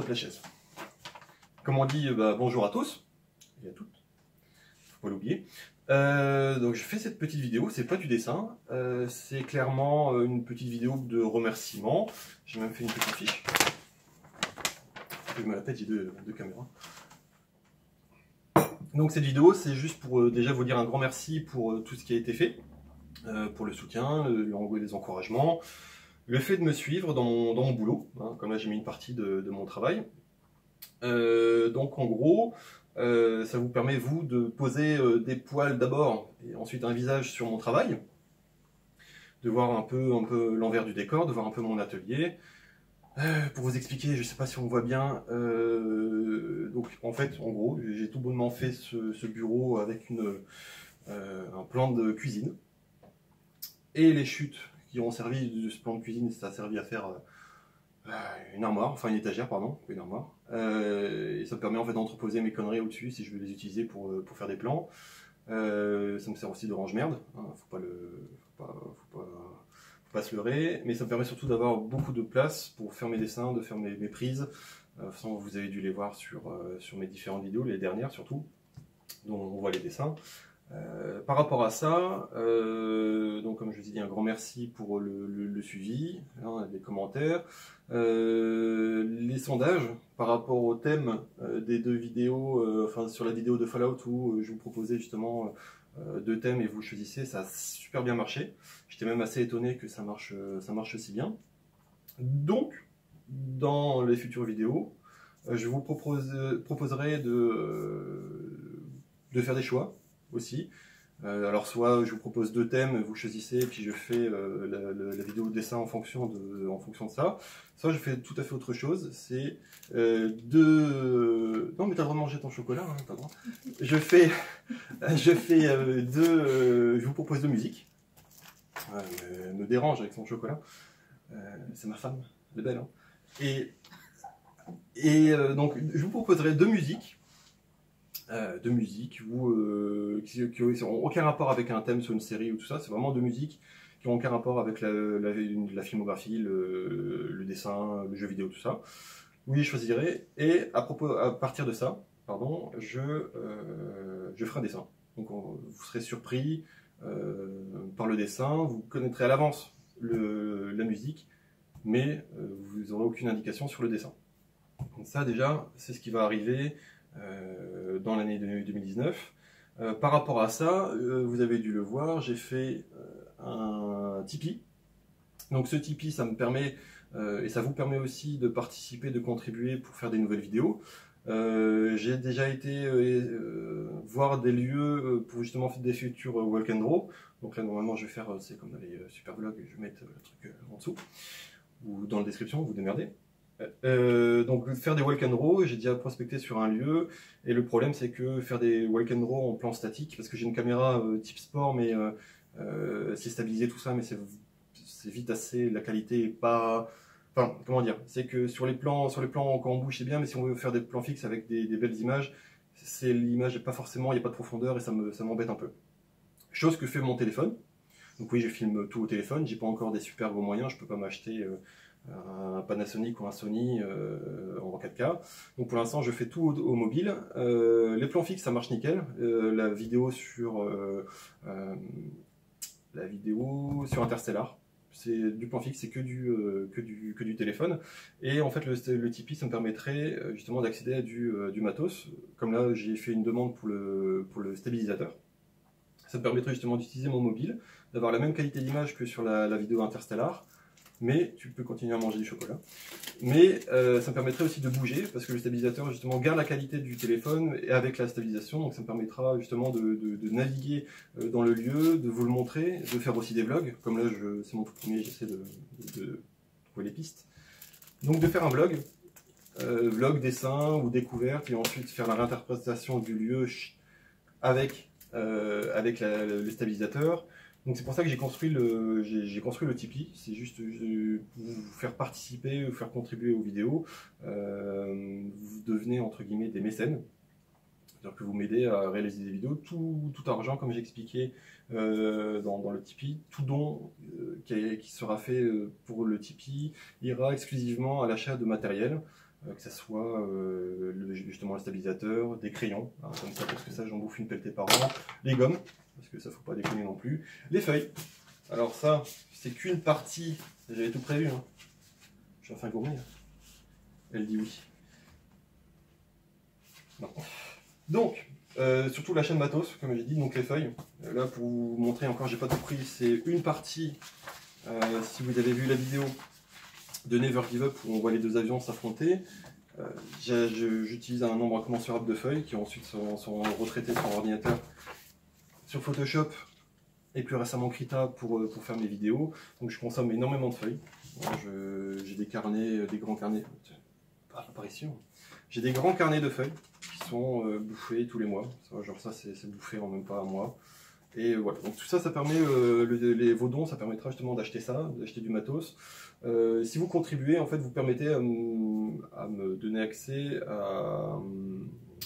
tape la chaise. Comme on dit, bonjour à tous et à toutes, faut pas l'oublier. Donc je fais cette petite vidéo, c'est pas du dessin, c'est clairement une petite vidéo de remerciement. J'ai même fait une petite fiche. Je me la pète, j'ai deux caméras. Donc cette vidéo, c'est juste pour déjà vous dire un grand merci pour tout ce qui a été fait, pour le soutien, les encouragements, le fait de me suivre dans mon boulot, hein, comme là j'ai mis une partie de mon travail. Donc en gros, ça vous permet vous de poser des poils d'abord et ensuite un visage sur mon travail, de voir un peu l'envers du décor, de voir un peu mon atelier. Pour vous expliquer, je ne sais pas si on voit bien, donc en fait, en gros, j'ai tout bonnement fait ce bureau avec un plan de cuisine. Et les chutes qui ont servi de ce plan de cuisine, ça a servi à faire une armoire, enfin une étagère, pardon, une armoire. Et ça me permet en fait d'entreposer mes conneries au-dessus si je veux les utiliser pour faire des plans. Ça me sert aussi de range-merde, hein, faut pas se leurrer, mais ça me permet surtout d'avoir beaucoup de place pour faire mes dessins, de faire mes prises. De toute façon, vous avez dû les voir sur mes différentes vidéos, les dernières surtout, dont on voit les dessins. Par rapport à ça, donc comme je vous ai dit, un grand merci pour le suivi, hein, les commentaires, les sondages par rapport au thème des deux vidéos, enfin sur la vidéo de Fallout où je vous proposais justement deux thèmes et vous choisissez, ça a super bien marché. J'étais même assez étonné que ça marche aussi bien. Donc, dans les futures vidéos, je vous proposerai de faire des choix aussi. Alors soit je vous propose deux thèmes, vous choisissez, et puis je fais la vidéo de dessin en fonction de ça. Soit je fais tout à fait autre chose, c'est deux... Non mais t'as le droit de manger ton chocolat, hein, t'as le droit. Je vous propose deux musiques. Elle me dérange avec son chocolat. C'est ma femme, elle est belle. Hein. Donc je vous proposerai deux musiques. Qui n'ont aucun rapport avec un thème sur une série ou tout ça, c'est vraiment deux musiques qui n'ont aucun rapport avec la filmographie, le dessin, le jeu vidéo, tout ça. Oui, je choisirai, et à partir de ça, pardon, je ferai un dessin. Donc vous serez surpris par le dessin, vous connaîtrez à l'avance la musique, mais vous n'aurez aucune indication sur le dessin. Donc ça déjà, c'est ce qui va arriver dans l'année 2019. Par rapport à ça, vous avez dû le voir, j'ai fait un Tipeee. Donc ce Tipeee, ça me permet, et ça vous permet aussi de participer, de contribuer pour faire des nouvelles vidéos. J'ai déjà été voir des lieux pour justement faire des futurs walk and draw. Donc là normalement je vais faire, c'est comme dans les super vlogs, je vais mettre le truc en dessous, ou dans la description, vous démerdez. Donc faire des walk and draw, j'ai déjà prospecté sur un lieu, et le problème c'est que faire des walk and draw en plan statique, parce que j'ai une caméra type sport, mais c'est stabilisé tout ça, mais c'est vite assez, la qualité est pas... Enfin, comment dire, c'est que sur les plans quand on bouge c'est bien, mais si on veut faire des plans fixes avec des belles images, l'image n'est pas forcément, il n'y a pas de profondeur, et ça m'embête un peu. Chose que fait mon téléphone. Donc oui, je filme tout au téléphone, j'ai pas encore des super gros moyens, je peux pas m'acheter un Panasonic ou un Sony en 4K. Donc pour l'instant je fais tout au mobile. Les plans fixes ça marche nickel. La vidéo sur Interstellar, c'est du plan fixe, c'est que du téléphone. Et en fait le Tipeee ça me permettrait justement d'accéder à du matos. Comme là j'ai fait une demande pour le stabilisateur. Ça me permettrait justement d'utiliser mon mobile, d'avoir la même qualité d'image que sur la vidéo Interstellar, mais tu peux continuer à manger du chocolat. Mais ça me permettrait aussi de bouger, parce que le stabilisateur justement garde la qualité du téléphone et avec la stabilisation, donc ça me permettra justement de naviguer dans le lieu, de vous le montrer, de faire aussi des vlogs, comme là c'est mon tout premier, j'essaie de trouver les pistes. Donc de faire un vlog, dessin ou découverte, et ensuite faire la réinterprétation du lieu avec le stabilisateur. Donc c'est pour ça que j'ai construit le Tipeee, c'est juste vous faire participer, vous faire contribuer aux vidéos. Vous devenez entre guillemets des mécènes, c'est-à-dire que vous m'aidez à réaliser des vidéos. Tout argent, comme j'ai expliqué dans le Tipeee, tout don qui sera fait pour le Tipeee ira exclusivement à l'achat de matériel. que ce soit justement le stabilisateur, des crayons, hein, comme ça, parce que ça j'en bouffe une pelletée par an, les gommes, parce que ça faut pas déconner non plus, les feuilles. Alors ça, c'est qu'une partie, j'avais tout prévu, hein. Je suis enfin gourmet. Elle dit oui. Non. Donc, surtout la chaîne matos, comme j'ai dit, donc les feuilles. Là, pour vous montrer encore, j'ai pas tout pris, c'est une partie, si vous avez vu la vidéo de Never Give Up, où on voit les deux avions s'affronter. J'utilise un nombre incommensurable de feuilles qui ensuite sont retraitées sur ordinateur, sur Photoshop et plus récemment Krita pour faire mes vidéos. Donc je consomme énormément de feuilles. J'ai des carnets, des grands carnets, apparition. J'ai des grands carnets de feuilles qui sont bouffés tous les mois. Genre ça c'est bouffé en même pas un mois. Et voilà, donc tout ça, ça permet, vos dons, ça permettra justement d'acheter ça, d'acheter du matos. Si vous contribuez, en fait, vous permettez à me donner accès à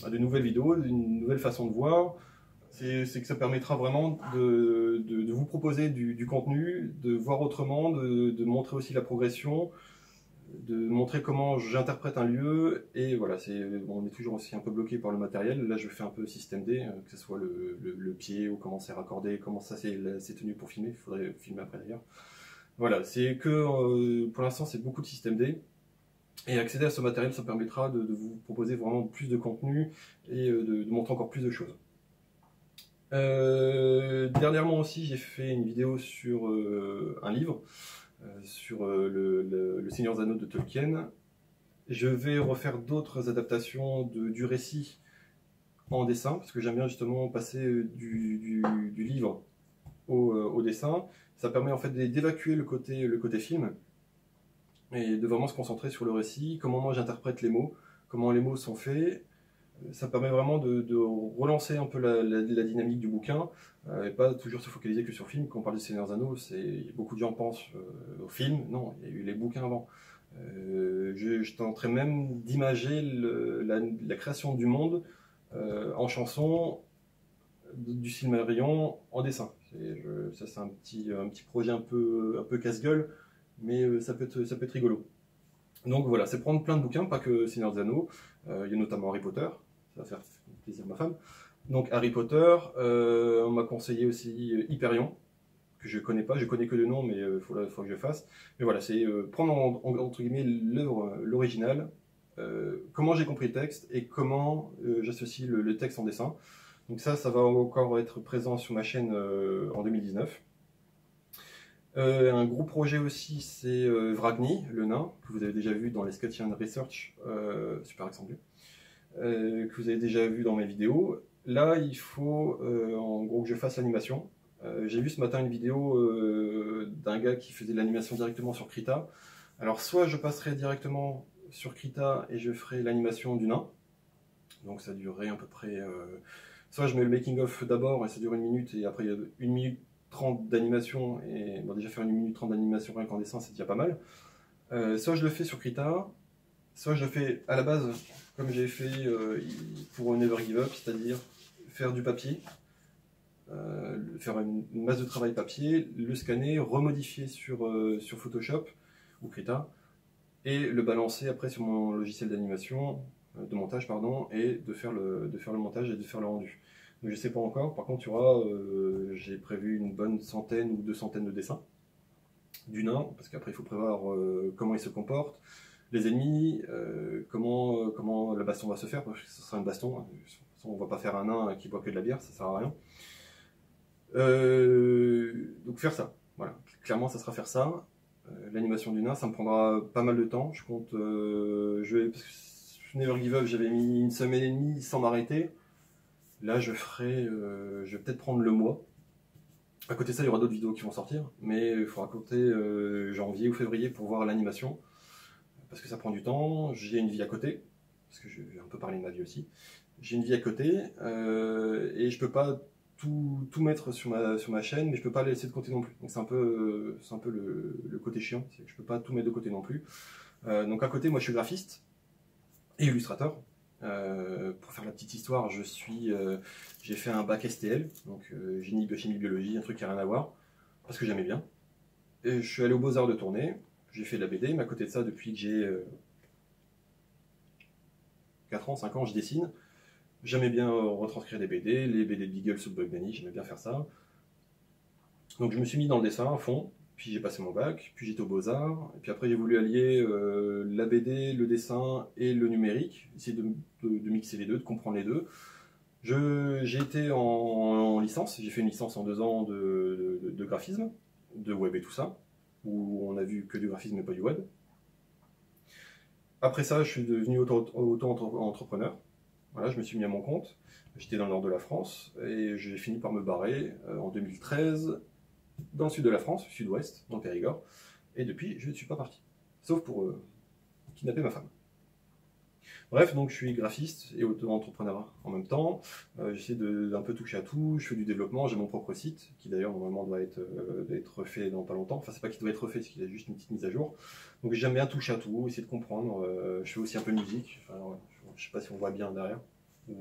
de nouvelles vidéos, une nouvelle façon de voir. C'est que ça permettra vraiment de vous proposer du contenu, de voir autrement, de montrer aussi la progression, de montrer comment j'interprète un lieu. Et voilà, on est toujours aussi un peu bloqué par le matériel. Là, je fais un peu système D, que ce soit le pied ou comment c'est raccordé, comment ça c'est tenu pour filmer. Il faudrait filmer après d'ailleurs. Voilà, c'est que pour l'instant, c'est beaucoup de système D. Et accéder à ce matériel, ça permettra de vous proposer vraiment plus de contenu et de montrer encore plus de choses. Dernièrement aussi, j'ai fait une vidéo sur un livre, sur le Seigneur des Anneaux de Tolkien. Je vais refaire d'autres adaptations du récit en dessin, parce que j'aime bien justement passer du livre au dessin. Ça permet en fait d'évacuer le côté film, et de vraiment se concentrer sur le récit, comment moi j'interprète les mots, comment les mots sont faits. Ça permet vraiment de relancer un peu la dynamique du bouquin, et pas toujours se focaliser que sur le film. Quand on parle de Seigneur des Anneaux, beaucoup de gens pensent au film. Non, il y a eu les bouquins avant. Je tenterai même d'imager la création du monde en chanson, du Silmarillion en dessin. Ça c'est un petit projet un peu casse-gueule, mais ça peut être rigolo. Donc voilà, c'est prendre plein de bouquins, pas que Seigneur des Anneaux. Il y a notamment Harry Potter, ça va faire plaisir à ma femme. Donc Harry Potter, on m'a conseillé aussi Hyperion, que je connais pas, je connais que le nom, mais il faut que je fasse. Mais voilà, c'est prendre entre guillemets l'œuvre, l'original, comment j'ai compris le texte et comment j'associe le texte en dessin. Donc ça va encore être présent sur ma chaîne en 2019. Un gros projet aussi, c'est Vragny, le nain, que vous avez déjà vu dans les Sketch and Research, super accent bleu, que vous avez déjà vu dans mes vidéos. Là, il faut en gros que je fasse l'animation. J'ai vu ce matin une vidéo d'un gars qui faisait l'animation directement sur Krita. Alors soit je passerai directement sur Krita et je ferai l'animation du nain, donc ça durerait à peu près... soit je mets le making of d'abord et ça dure 1 minute, et après il y a 1 minute 30 d'animation, et bon, déjà faire 1 minute 30 d'animation rien qu'en dessin c'est déjà pas mal. Soit je le fais sur Krita, soit je le fais à la base comme j'ai fait pour Never Give Up, c'est-à-dire faire du papier, faire une masse de travail papier, le scanner, remodifier sur Photoshop ou Krita, et le balancer après sur mon logiciel d'animation, de montage pardon, et de faire le montage et de faire le rendu. Donc je sais pas encore, par contre j'ai prévu une bonne centaine ou 200 de dessins du nain, parce qu'après il faut prévoir comment il se comporte, les ennemis, comment la baston va se faire, parce que ce sera une baston, hein. On va pas faire un nain qui boit que de la bière, ça sert à rien. Donc faire ça, voilà, clairement ça sera faire ça. L'animation du nain, ça me prendra pas mal de temps, je compte, parce que Never Give Up, j'avais mis 1 semaine et demie sans m'arrêter. Là, je vais peut-être prendre le mois. À côté de ça, il y aura d'autres vidéos qui vont sortir, mais il faudra compter janvier ou février pour voir l'animation, parce que ça prend du temps. J'ai une vie à côté, parce que je vais un peu parler de ma vie aussi. J'ai une vie à côté, et je peux pas tout mettre sur ma chaîne, mais je peux pas la laisser de côté non plus. Donc c'est un peu le côté chiant, c'est que je peux pas tout mettre de côté non plus. Donc à côté, moi je suis graphiste et illustrateur. Pour faire la petite histoire, j'ai fait un bac STL, donc génie, biochimie, biologie, un truc qui n'a rien à voir, parce que j'aimais bien. Et je suis allé aux Beaux-Arts de Tournai, j'ai fait de la BD, mais à côté de ça, depuis que j'ai 4 ans, 5 ans, je dessine. J'aimais bien retranscrire des BD, les BD de Beagle ou de Bugs Bunny, j'aimais bien faire ça. Donc je me suis mis dans le dessin à fond, puis j'ai passé mon bac, puis j'étais aux Beaux-Arts, et puis après j'ai voulu allier la BD, le dessin et le numérique, essayer de mixer les deux, de comprendre les deux. J'ai été en licence, j'ai fait une licence en 2 ans de graphisme, de web et tout ça, où on a vu que du graphisme et pas du web. Après ça, je suis devenu auto-entrepreneur. Voilà, je me suis mis à mon compte. J'étais dans le nord de la France et j'ai fini par me barrer en 2013 dans le sud de la France, sud-ouest, dans le Périgord. Et depuis, je ne suis pas parti. Sauf pour kidnapper ma femme. Bref, donc je suis graphiste et auto-entrepreneur en même temps. J'essaie d'un peu toucher à tout. Je fais du développement. J'ai mon propre site qui d'ailleurs normalement doit être refait dans pas longtemps. Enfin, c'est pas qu'il doit être refait, c'est qu'il a juste une petite mise à jour. Donc j'aime bien toucher à tout, essayer de comprendre. Je fais aussi un peu de musique. Enfin, ouais, je sais pas si on voit bien derrière.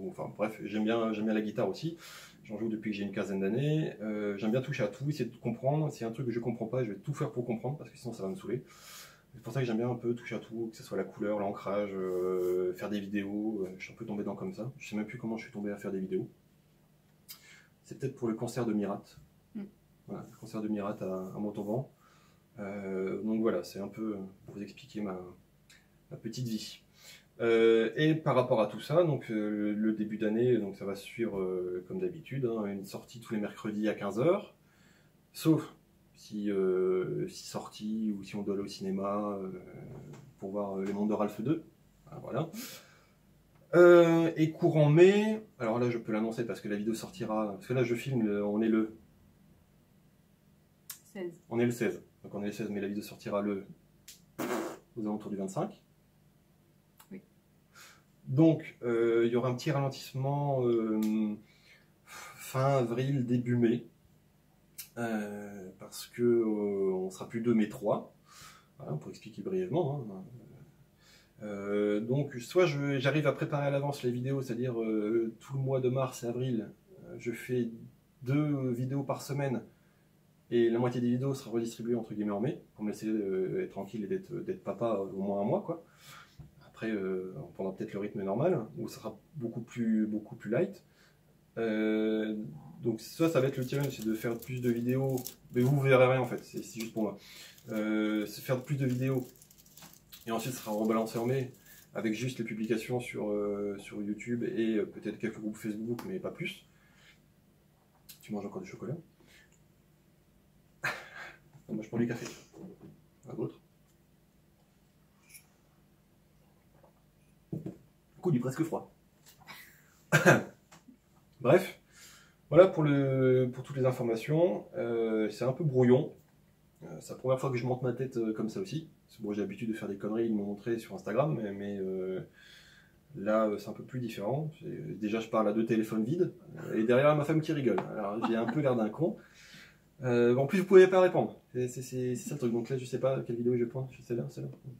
Enfin bref, j'aime bien la guitare aussi. J'en joue depuis que j'ai une quinzaine d'années. J'aime bien toucher à tout, essayer de comprendre. S'il y a un truc que je comprends pas, je vais tout faire pour comprendre parce que sinon ça va me saouler. C'est pour ça que j'aime bien un peu toucher à tout, que ce soit la couleur, l'ancrage, faire des vidéos. Je suis un peu tombé dedans comme ça. Je sais même plus comment je suis tombé à faire des vidéos. C'est peut-être pour le concert de Mirat. Voilà, le concert de Mirat à Montauban. Donc voilà, c'est un peu pour vous expliquer ma petite vie. Et par rapport à tout ça, donc le début d'année, donc ça va suivre comme d'habitude, hein, une sortie tous les mercredis à 15 h, sauf si sortie ou si on doit aller au cinéma pour voir Les Mondes de Ralph 2. Voilà. Et courant mai, alors là je peux l'annoncer parce que la vidéo sortira, parce que là je filme, on est le 16. On est le 16, donc on est le 16, mais la vidéo sortira aux alentours du 25. Oui. Donc il y aura un petit ralentissement fin avril, début mai. Parce que on sera plus 2 mais 3, voilà, pour expliquer brièvement. Hein. Donc soit j'arrive à préparer à l'avance les vidéos, c'est-à-dire tout le mois de mars et avril, je fais 2 vidéos par semaine et la moitié des vidéos sera redistribuée entre guillemets en mai, pour me laisser être tranquille et d'être papa au moins un mois, quoi. Après on prendra peut-être le rythme normal, où ça sera beaucoup plus light. Donc ça va être le challenge, c'est de faire plus de vidéos, mais vous verrez rien en fait, c'est juste pour moi. C'est faire plus de vidéos, et ensuite ça sera rebalancé en mai, avec juste les publications sur YouTube et peut-être quelques groupes Facebook, mais pas plus. Tu manges encore du chocolat? Moi je prends du café. Un autre. Du coup, il est presque froid. Bref. Voilà pour toutes les informations. C'est un peu brouillon. C'est la première fois que je monte ma tête comme ça aussi. Bon, j'ai l'habitude de faire des conneries, ils m'ont montré sur Instagram, mais là c'est un peu plus différent. Déjà je parle à 2 téléphones vides, et derrière ma femme qui rigole. Alors j'ai un peu l'air d'un con. En plus vous pouvez pas répondre. C'est ça le truc. Donc là je sais pas quelle vidéo je vais prendre. Celle-là.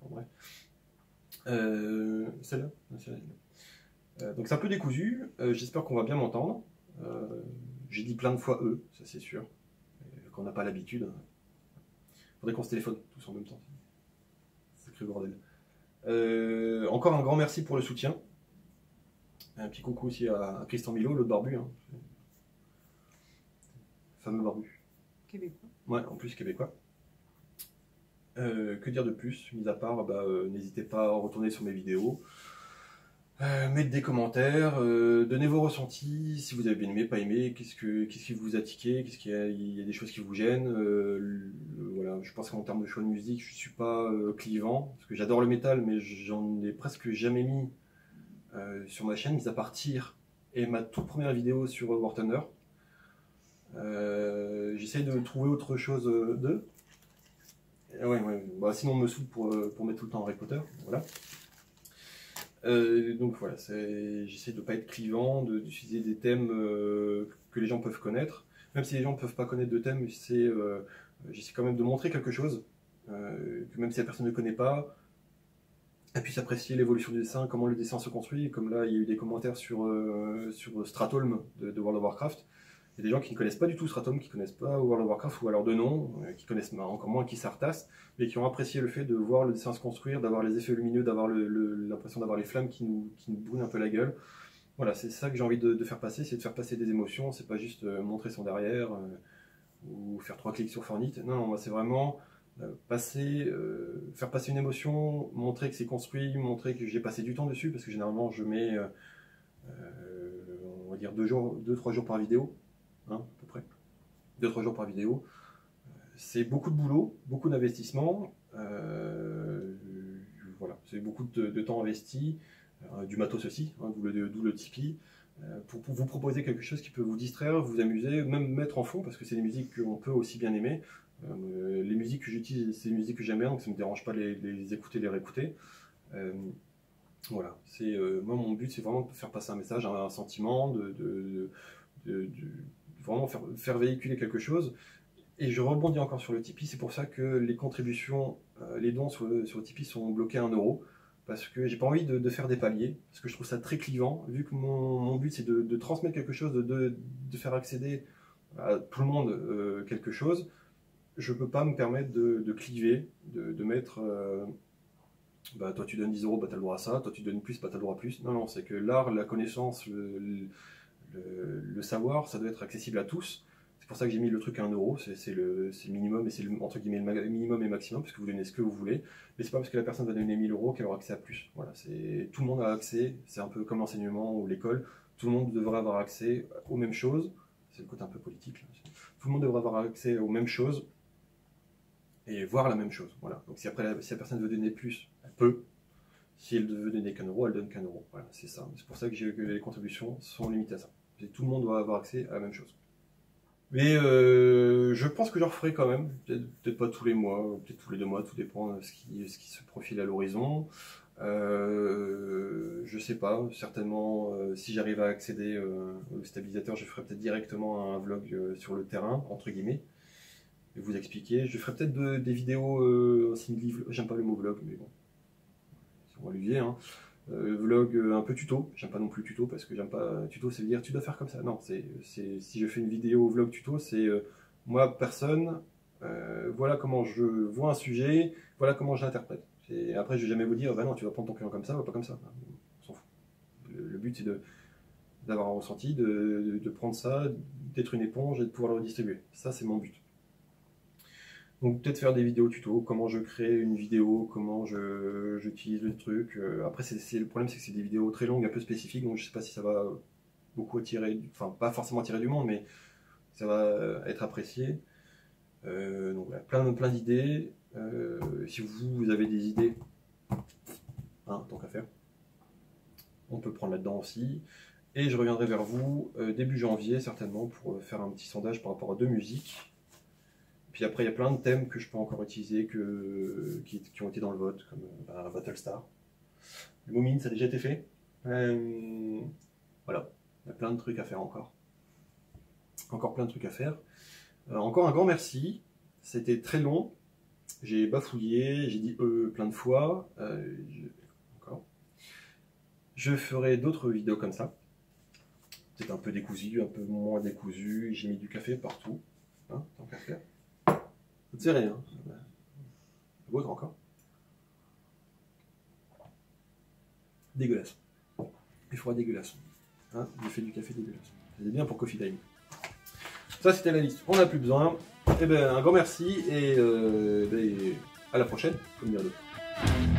Bon, bref. Celle-là. Donc c'est un peu décousu. J'espère qu'on va bien m'entendre. J'ai dit plein de fois eux, ça c'est sûr. Qu'on n'a pas l'habitude. Faudrait qu'on se téléphone tous en même temps. Sacré bordel. Encore un grand merci pour le soutien. Un petit coucou aussi à Christian Milo, l'autre barbu. Hein. Fameux barbu. Québécois. Ouais, en plus québécois. Que dire de plus, mis à part, n'hésitez pas à retourner sur mes vidéos. Mettez des commentaires, donnez vos ressentis, si vous avez bien aimé, pas aimé, qu'est-ce qui vous a tiqué, il y a des choses qui vous gênent. Voilà, je pense qu'en termes de choix de musique, je suis pas clivant, parce que j'adore le métal, mais j'en ai presque jamais mis sur ma chaîne, mis à part Tyr et ma toute première vidéo sur War Thunder. J'essaye de trouver autre chose d'eux. Ouais, bah, sinon on me saoule pour mettre tout le temps Harry Potter, voilà. Donc voilà, j'essaie de ne pas être clivant, d'utiliser des thèmes que les gens peuvent connaître. Même si les gens ne peuvent pas connaître de thèmes, j'essaie quand même de montrer quelque chose, que même si la personne ne connaît pas, elle puisse apprécier l'évolution du dessin, comment le dessin se construit. Comme là, il y a eu des commentaires sur Stratholm de World of Warcraft. Il y a des gens qui ne connaissent pas du tout Stratum, qui ne connaissent pas World of Warcraft ou alors de nom, qui connaissent encore moins Kisartas, mais qui ont apprécié le fait de voir le dessin se construire, d'avoir les effets lumineux, d'avoir l'impression d'avoir les flammes qui nous brûlent un peu la gueule. Voilà, c'est ça que j'ai envie de faire passer, c'est de faire passer des émotions, c'est pas juste montrer son derrière ou faire 3 clics sur Fortnite. Non, moi c'est vraiment faire passer une émotion, montrer que c'est construit, montrer que j'ai passé du temps dessus, parce que généralement je mets, on va dire 2-3 jours par vidéo, hein, à peu près. 2-3 jours par vidéo. C'est beaucoup de boulot, beaucoup d'investissement, voilà, c'est beaucoup de temps investi, du matos aussi, hein, d'où le Tipeee, pour vous proposer quelque chose qui peut vous distraire, vous amuser, même mettre en fond, parce que c'est des musiques qu'on peut aussi bien aimer. Les musiques que j'utilise, c'est des musiques que j'aime bien, donc ça ne me dérange pas les écouter, les réécouter. Voilà, moi mon but c'est vraiment de faire passer un message, un sentiment, de vraiment faire véhiculer quelque chose. Et je rebondis encore sur le Tipeee, c'est pour ça que les contributions, les dons sur le Tipeee sont bloqués à 1 €, parce que j'ai pas envie de faire des paliers, parce que je trouve ça très clivant, vu que mon but c'est de transmettre quelque chose, de faire accéder à tout le monde quelque chose. Je peux pas me permettre de cliver, de mettre bah, toi tu donnes 10 €, bah, tu as le droit à ça, toi tu donnes plus, bah, tu as le droit à plus. Non, non, c'est que l'art, la connaissance, le savoir, ça doit être accessible à tous. C'est pour ça que j'ai mis le truc à 1 €, c'est le minimum, et c'est entre guillemets le minimum et maximum, puisque vous donnez ce que vous voulez. Mais c'est pas parce que la personne va donner 1000 € qu'elle aura accès à plus. Voilà, tout le monde a accès, c'est un peu comme l'enseignement ou l'école, tout le monde devrait avoir accès aux mêmes choses. C'est le côté un peu politique, là. Tout le monde devrait avoir accès aux mêmes choses et voir la même chose. Voilà. Donc si la personne veut donner plus, elle peut. Si elle veut donner qu'1 €, elle donne qu'1 €. Voilà, c'est ça. C'est pour ça que les contributions sont limitées à ça. Tout le monde doit avoir accès à la même chose. Mais je pense que j'en referai quand même. Peut-être pas tous les mois, peut-être tous les 2 mois, tout dépend de ce qui se profile à l'horizon. Je sais pas, certainement si j'arrive à accéder au stabilisateur, je ferai peut-être directement un vlog sur le terrain, entre guillemets. Vous expliquer. Je ferai peut-être des vidéos simili, j'aime pas le mot vlog, mais bon, c'est Olivier, hein. Vlog un peu tuto, j'aime pas non plus tuto, parce que j'aime pas tuto, c'est dire tu dois faire comme ça. Non, si je fais une vidéo vlog tuto, c'est moi, personne, voilà comment je vois un sujet, voilà comment je l'interprète. Et après, je vais jamais vous dire, bah non, tu vas prendre ton client comme ça, ou pas comme ça. On s'en fout. Le but, c'est d'avoir un ressenti, de prendre ça, d'être une éponge et de pouvoir le redistribuer. Ça, c'est mon but. Donc peut-être faire des vidéos tuto, comment je crée une vidéo, comment j'utilise le truc. Après, le problème, c'est que c'est des vidéos très longues, un peu spécifiques, donc je sais pas si ça va beaucoup attirer, enfin pas forcément attirer du monde, mais ça va être apprécié. Donc voilà, plein d'idées. Si vous avez des idées, hein, tant qu'à faire, on peut prendre là-dedans aussi. Et je reviendrai vers vous début janvier, certainement, pour faire un petit sondage par rapport à 2 musiques. Puis après, il y a plein de thèmes que je peux encore utiliser, qui ont été dans le vote, comme Battlestar. Le Moomin, ça a déjà été fait. Voilà, il y a plein de trucs à faire encore. Encore plein de trucs à faire. Encore un grand merci. C'était très long. J'ai bafouillé, j'ai dit plein de fois. Encore. Je ferai d'autres vidéos comme ça. Peut-être un peu décousu, un peu moins décousu. J'ai mis du café partout, hein, tant qu'à faire. C'est rien. Votre encore. Dégueulasse. Il faudra dégueulasse. Hein, j'ai fait du café dégueulasse. C'est bien pour Coffee Time. Ça, c'était la liste. On n'a plus besoin. Eh ben, un grand merci et à la prochaine. Comme dire d'autres.